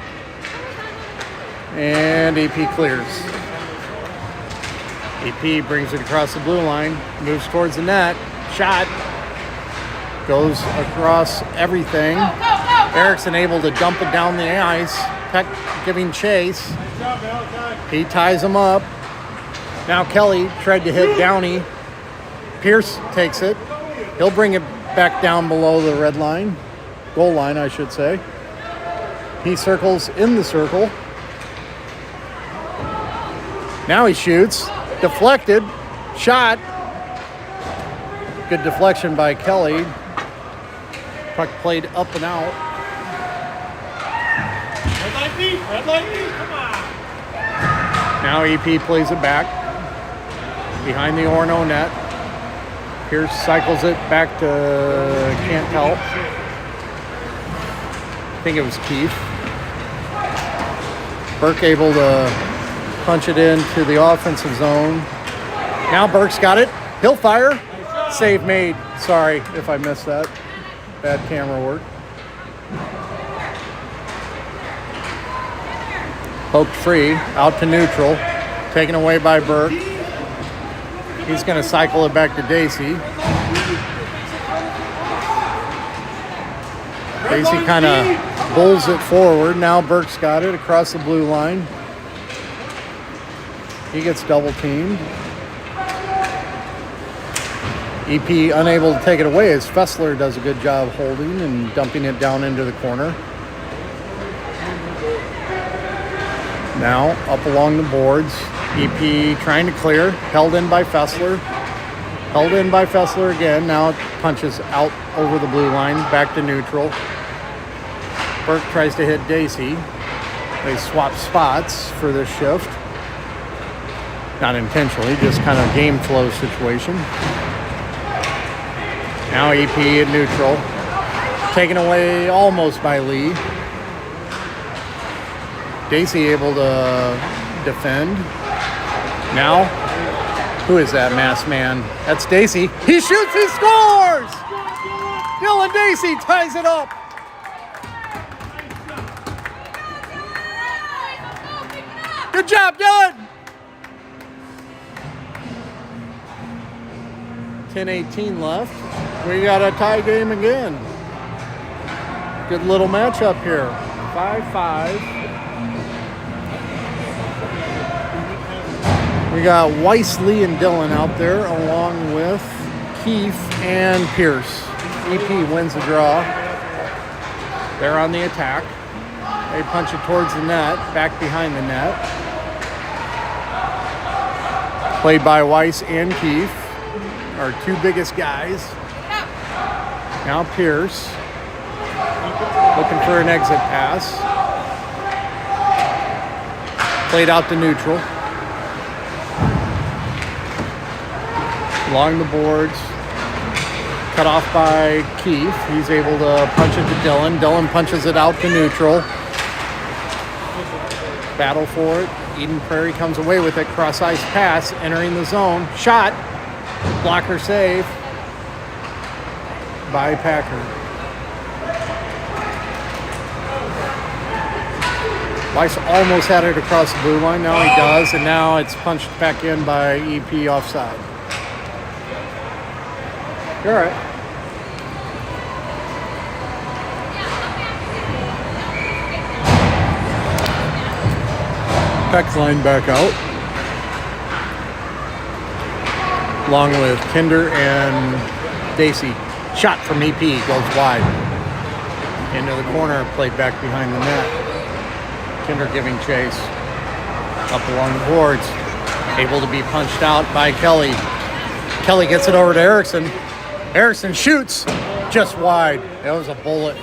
Speaker 2: And EP clears. EP brings it across the blue line. Moves towards the net. Shot. Goes across everything. Erickson able to dump it down the ice. Peck giving chase. He ties him up. Now Kelly tried to hit Downey. Pierce takes it. He'll bring it back down below the red line. Goal line, I should say. He circles in the circle. Now he shoots. Deflected. Shot. Good deflection by Kelly. Puck played up and out.
Speaker 3: Red light beat, come on.
Speaker 2: Now EP plays it back. Behind the Orono net. Pierce cycles it back to, can't tell. I think it was Keefe. Burke able to punch it into the offensive zone. Now Burke's got it. He'll fire. Save made. Sorry if I missed that. Bad camera work. Poked free. Out to neutral. Taken away by Burke. He's going to cycle it back to Dacey. Dacey kind of bulls it forward. Now Burke's got it across the blue line. He gets double teamed. EP unable to take it away as Fessler does a good job holding and dumping it down into the corner. Now up along the boards. EP trying to clear. Held in by Fessler. Held in by Fessler again. Now it punches out over the blue line. Back to neutral. Burke tries to hit Dacey. They swap spots for this shift. Not intentionally, just kind of game flow situation. Now EP at neutral. Taken away almost by Lee. Dacey able to defend. Now, who is that masked man? That's Dacey. He shoots, he scores! Dylan Dacey ties it up. Good job, Dylan! 10:18 left. We got a tie game again. Good little matchup here. 5-5. We got Weiss, Lee, and Dillon out there, along with Keith and Pierce. EP wins the draw. They're on the attack. They punch it towards the net, back behind the net. Played by Weiss and Keith, our two biggest guys. Now Pierce, looking for an exit pass. Played out to neutral. Along the boards. Cut off by Keith. He's able to punch it to Dillon. Dillon punches it out to neutral. Battle for it. Eden Prairie comes away with it. Cross ice pass, entering the zone. Shot. Blocker save by Packer. Weiss almost had it across the blue line. Now he does, and now it's punched back in by EP offside. You're all right. Peck's line back out. Along with Kinder and Dacey. Shot from EP, goes wide. Into the corner, played back behind the net. Kinder giving chase. Up along the boards. Able to be punched out by Kelly. Kelly gets it over to Erickson. Erickson shoots just wide. That was a bullet.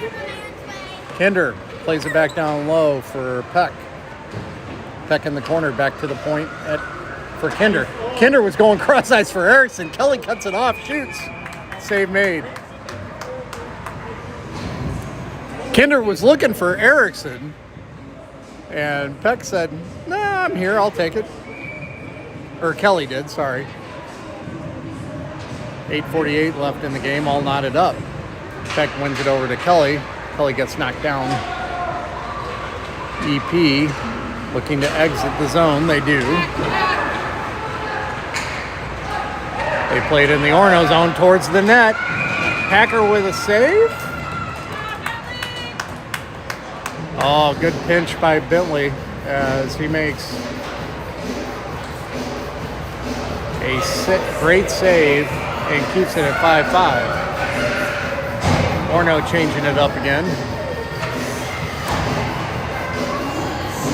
Speaker 2: Kinder plays it back down low for Peck. Peck in the corner, back to the point for Kinder. Kinder was going cross ice for Erickson. Kelly cuts it off, shoots. Save made. Kinder was looking for Erickson, and Peck said, "Nah, I'm here, I'll take it." Or Kelly did, sorry. 8:48 left in the game, all knotted up. Peck wins it over to Kelly. Kelly gets knocked down. EP looking to exit the zone. They do. They played in the Orono zone towards the net. Packer with a save. Oh, good pinch by Bentley as he makes a great save and keeps it at 5-5. Orono changing it up again.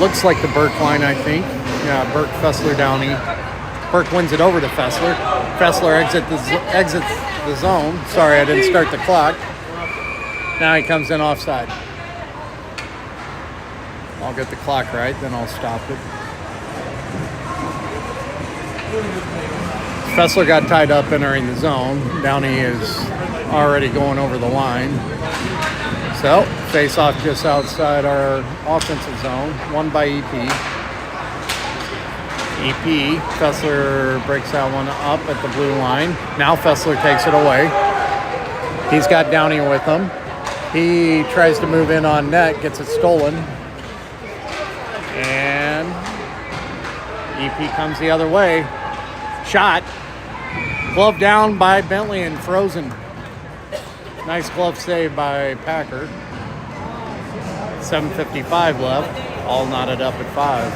Speaker 2: Looks like the Burke line, I think. Yeah, Burke, Fessler, Downey. Burke wins it over to Fessler. Fessler exits the zone. Sorry, I didn't start the clock. Now he comes in offside. I'll get the clock right, then I'll stop it. Fessler got tied up entering the zone. Downey is already going over the line. So, face off just outside our offensive zone, won by EP. Fessler breaks that one up at the blue line. Now Fessler takes it away. He's got Downey with him. He tries to move in on net, gets it stolen. And EP comes the other way. Shot. Glove down by Bentley and frozen. Nice glove save by Packer. 7:55 left. All knotted up at 5.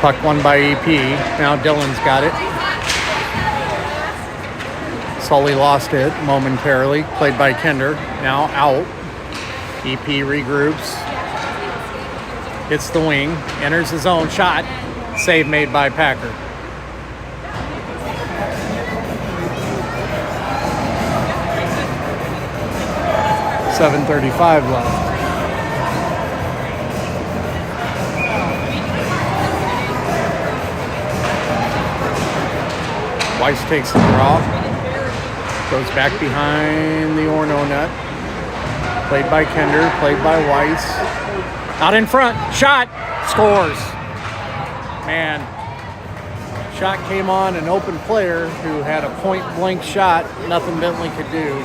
Speaker 2: Puck won by EP. Now Dillon's got it. Sully lost it momentarily. Played by Kinder. Now out. EP regroups. Hits the wing. Enters his own shot. Save made by Packer. .735 left. Weiss takes the draw. Goes back behind the Orono net. Played by Kinder, played by Weiss. Out in front, shot, scores. Man, shot came on an open player who had a point-blank shot, nothing Bentley could do.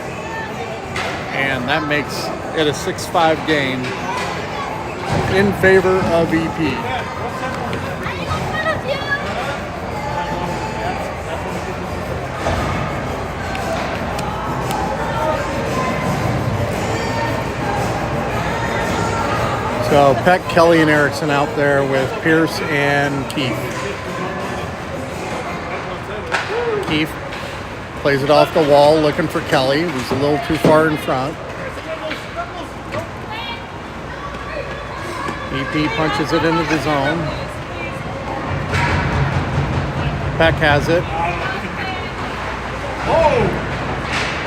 Speaker 2: And that makes it a 6-5 game in favor of EP. So Peck, Kelly, and Erickson out there with Pierce and Keith. Keith plays it off the wall, looking for Kelly, who's a little too far in front. EP punches it into the zone. Peck has it.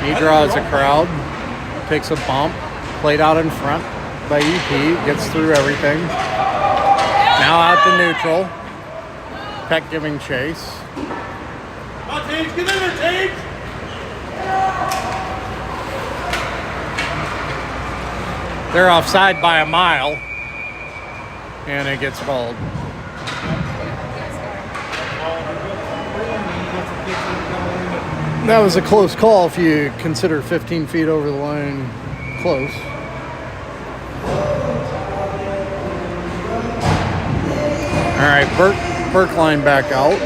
Speaker 2: He draws a crowd, takes a bump, played out in front by EP, gets through everything. Now out to neutral. Peck giving chase.
Speaker 3: Come on, Tage, get in there, Tage!
Speaker 2: They're offside by a mile, and it gets called. That was a close call if you consider 15 feet over the line close. All right, Burke line back out.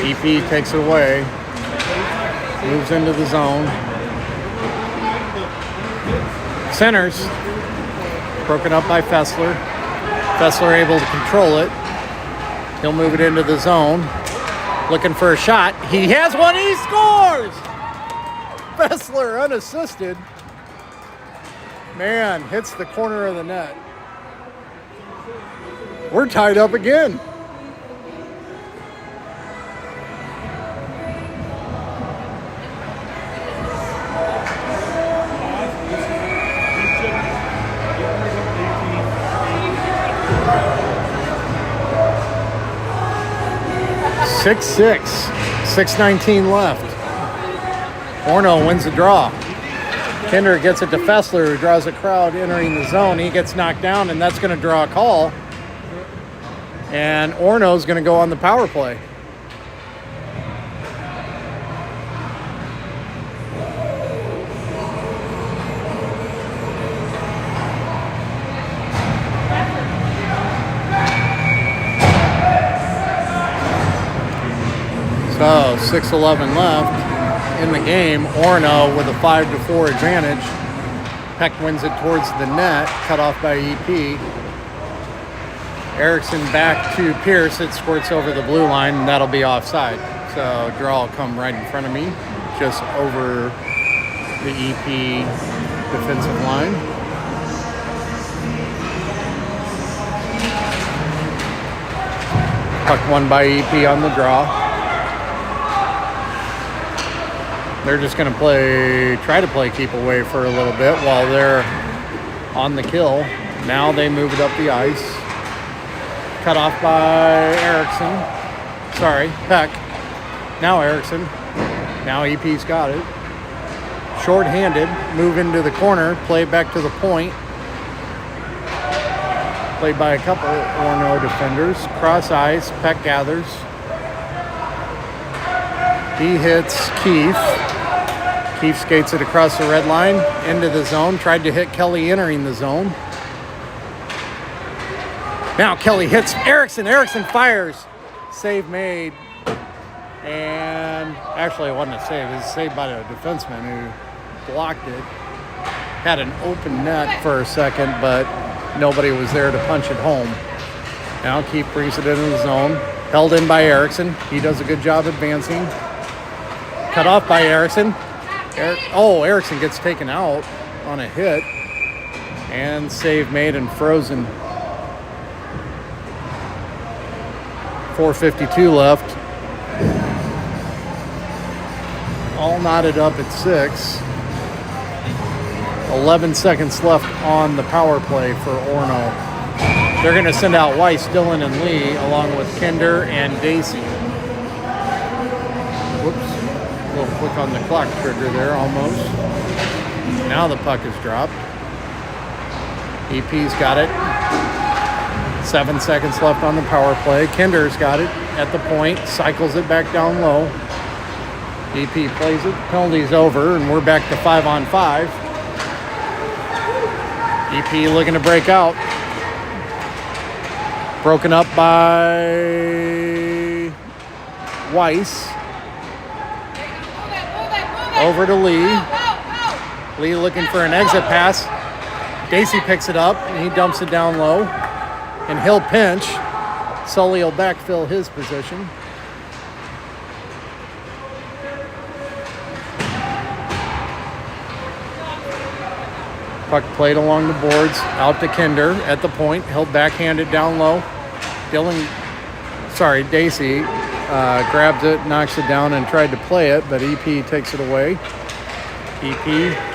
Speaker 2: EP takes it away. Moves into the zone. Centers. Broken up by Fessler. Fessler able to control it. He'll move it into the zone. Looking for a shot. He has one. He scores! Fessler unassisted. Man, hits the corner of the net. We're tied up again. Six. 6:19 left. Orono wins the draw. Kinder gets it to Fessler, who draws a crowd entering the zone. He gets knocked down, and that's going to draw a call. And Orono's going to go on the power play. So 6:11 left in the game. Orono with a 5-4 advantage. Peck wins it towards the net, cut off by EP. Erickson back to Pierce. It squirts over the blue line, and that'll be offside. So draw will come right in front of me, just over the EP defensive line. Puck won by EP on the draw. They're just going to try to play keep away for a little bit while they're on the kill. Now they move it up the ice. Cut off by Erickson. Sorry, Peck. Now Erickson. Now EP's got it. Short-handed. Move into the corner. Play back to the point. Played by a couple Orono defenders. Cross ice. Peck gathers. He hits Keith. Keith skates it across the red line into the zone. Tried to hit Kelly entering the zone. Now Kelly hits Erickson. Erickson fires. Save made. And actually it wasn't a save. It was saved by the defenseman who blocked it. Had an open net for a second, but nobody was there to punch it home. Now Keith brings it into the zone. Held in by Erickson. He does a good job advancing. Cut off by Erickson. Erickson gets taken out on a hit. And save made and frozen. 4:52 left. All knotted up at 6. 11 seconds left on the power play for Orono. They're going to send out Weiss, Dillon, and Lee along with Kinder and Dacey. Whoops. A little click on the clock trigger there almost. Now the puck is dropped. EP's got it. 7 seconds left on the power play. Kinder's got it at the point. Cycles it back down low. EP plays it. Penalty's over, and we're back to 5-on-5. EP looking to break out. Broken up by Weiss. Over to Lee. Lee looking for an exit pass. Dacey picks it up, and he dumps it down low. And he'll pinch. Sully will backfill his position. Puck played along the boards, out to Kinder at the point. He'll backhand it down low. Dacey grabs it, knocks it down, and tried to play it, but EP takes it away. EP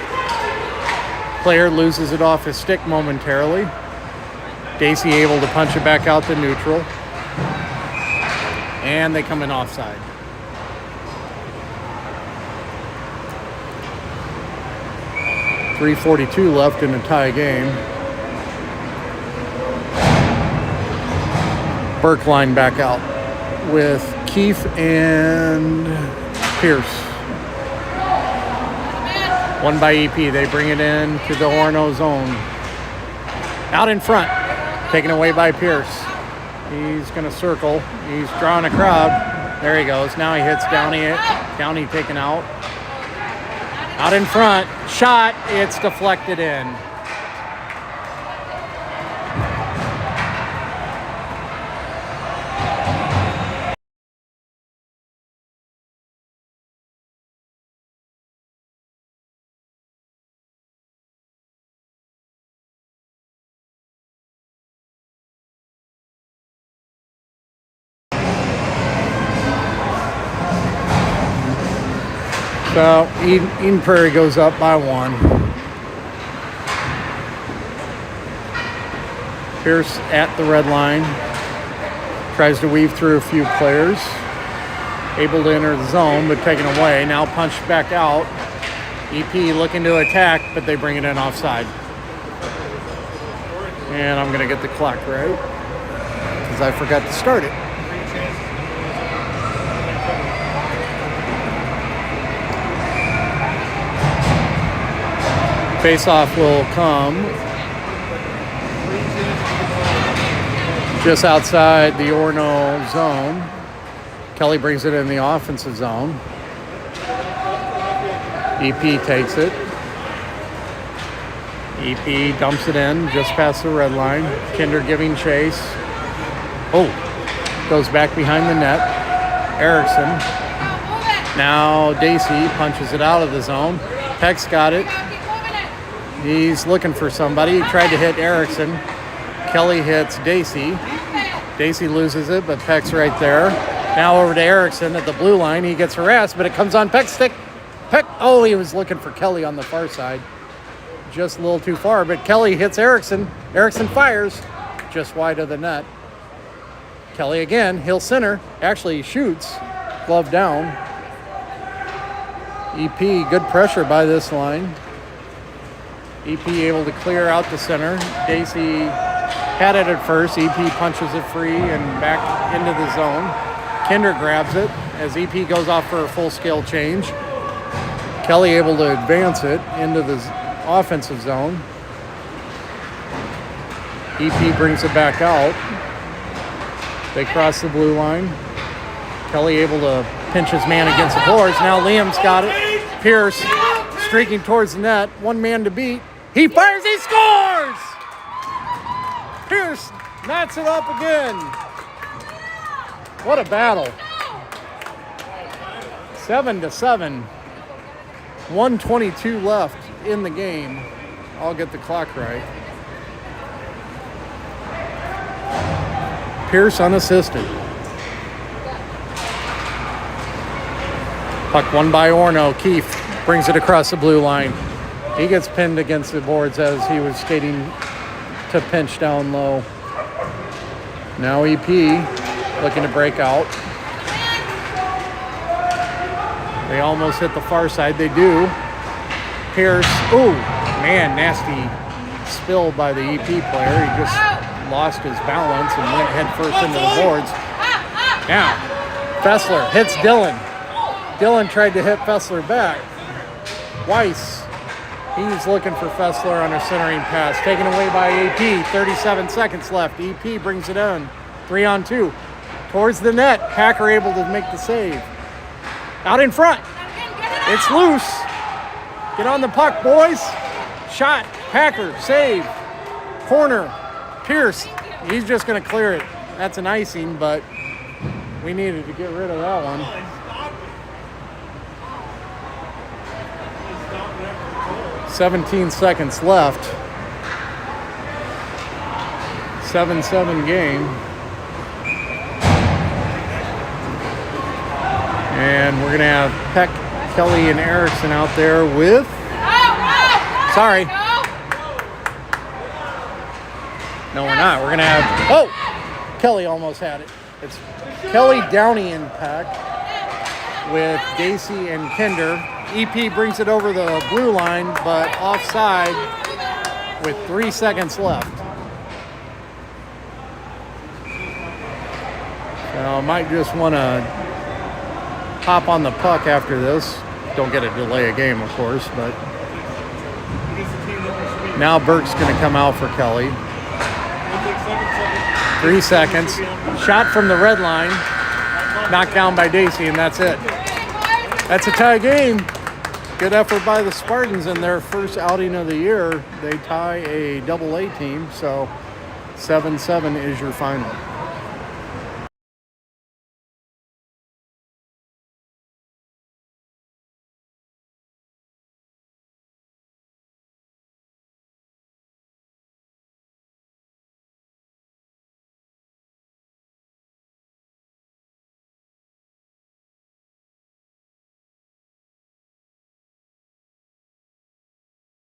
Speaker 2: player loses it off his stick momentarily. Dacey able to punch it back out to neutral. And they come in offside. .342 left in a tie game. Burke line back out with Keefe and Pierce. One by EP. They bring it in to the Orono zone. Out in front. Taken away by Pierce. He's going to circle. He's drawing a crowd. There he goes. Now he hits Downey. Downey taken out. Out in front. Shot. It's deflected in. So Eden Prairie goes up by 1. Pierce at the red line. Tries to weave through a few players. Able to enter the zone, but taken away. Now punched back out. EP looking to attack, but they bring it in offside. And I'm going to get the clock right because I forgot to start it. Face-off will come just outside the Orono zone. Kelly brings it in the offensive zone. EP takes it. EP dumps it in just past the red line. Kinder giving chase. Oh, goes back behind the net. Erickson. Now Dacey punches it out of the zone. Peck's got it. He's looking for somebody. He tried to hit Erickson. Kelly hits Dacey. Dacey loses it, but Peck's right there. Now over to Erickson at the blue line. He gets harassed, but it comes on Peck's stick. Peck, oh, he was looking for Kelly on the far side. Just a little too far, but Kelly hits Erickson. Erickson fires just wide of the net. Kelly again, he'll center. Actually, he shoots. Glove down. EP, good pressure by this line. EP able to clear out the center. Dacey had it at first. EP punches it free and back into the zone. Kinder grabs it as EP goes off for a full-scale change. Kelly able to advance it into the offensive zone. EP brings it back out. They cross the blue line. Kelly able to pinch his man against the boards. Now Liam's got it. Pierce streaking towards the net. One man to beat. He fires, he scores! Pierce knocks it up again. What a battle. 7-7. 1:22 left in the game. I'll get the clock right. Pierce unassisted. Puck won by Orono. Keefe brings it across the blue line. He gets pinned against the boards as he was skating to pinch down low. Now EP looking to break out. They almost hit the far side. They do. Pierce. Ooh, man, nasty spill by the EP player. He just lost his balance and went head first into the boards. Now, Fessler hits Dillon. Dillon tried to hit Fessler back. Weiss. He's looking for Fessler on a centering pass. Taken away by AP. 37 seconds left. EP brings it in. 3-on-2. Towards the net. Packer able to make the save. Out in front. It's loose. Get on the puck, boys. Shot. Packer. Save. Corner. Pierce. He's just going to clear it. That's an icing, but we needed to get rid of that one. 17 seconds left. 7-7 game. And we're going to have Peck, Kelly, and Erickson out there with... Sorry. No, we're not. We're going to have... Oh! Kelly almost had it. It's Kelly, Downey, and Peck with Daisy and Kinder. EP brings it over the blue line, but offside with 3 seconds left. So might just want to hop on the puck after this. Don't get a delay a game, of course, but now Burke's going to come out for Kelly. 3 seconds. Shot from the red line. Knocked down by Daisy, and that's it. That's a tie game. Good effort by the Spartans in their first outing of the year. They tie a AA team, so 7-7 is your final.